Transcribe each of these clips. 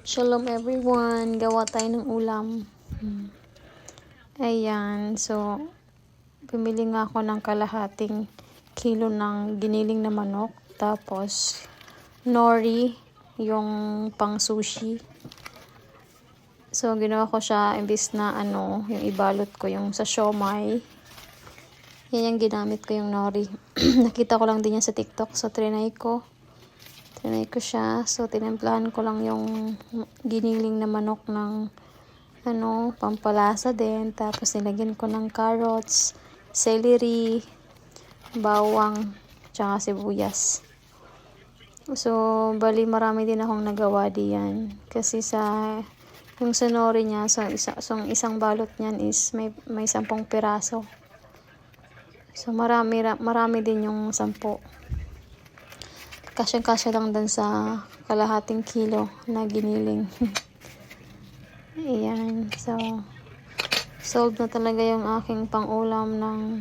Shalom everyone, gawa tayo ng ulam. Ayan, so pumili nga ako ng kalahating kilo ng giniling na manok, tapos nori, yung pang sushi. So ginawa ko siya imbis na yung ibalot ko yung sa siomai. Yan yung ginamit ko, yung nori. Nakita ko lang din yan sa TikTok, so trinay ko siya. So tinimplahan ko lang yung giniling na manok ng pampalasa din. Tapos nilagyan ko ng carrots, celery, bawang, tsaka sibuyas. So bali marami din akong nagawa diyan. Kasi yung sonori niya, isang balot niyan is may 10 piraso. So marami din yung 10. Kasyang-kasya lang dun sa kalahating kilo na giniling. Ayan. So, solved na talaga yung aking pang-ulam ng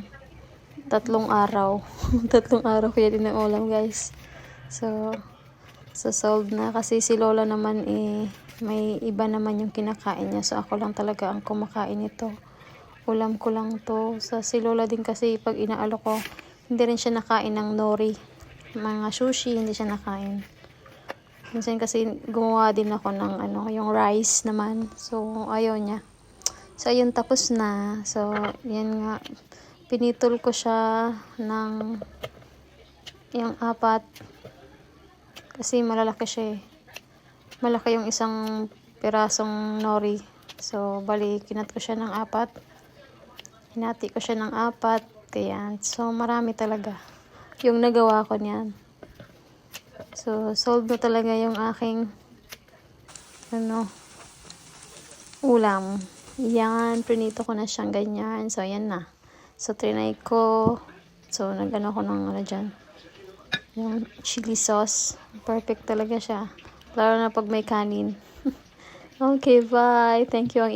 3 araw. 3 araw ko yan ng ulam, guys. So solved na. Kasi si Lola naman may iba naman yung kinakain niya. So, ako lang talaga ang kumakain ito. Ulam ko lang to. So, si Lola din kasi pag inaalo ko, hindi rin siya nakain ng nori. Mga sushi, hindi siya nakain. Minsan kasi gumawa din ako ng yung rice naman. So, ayaw niya. So, ayun, tapos na. So, yan nga. Pinitol ko siya ng yung 4. Kasi malalaki siya eh. Malaki yung isang pirasong nori. So, bali, kinat ko siya ng 4. Hinati ko siya ng 4. Kaya, so, marami talaga yung nagawa ko niyan. So, solved na talaga yung aking ulam. Yan, prinito ko na siyang ganyan. So, ayan na. So, trinay ko. So, nagano ko ng dyan. Yung chili sauce. Perfect talaga siya. Lalo na pag may kanin. Okay, bye. Thank you ang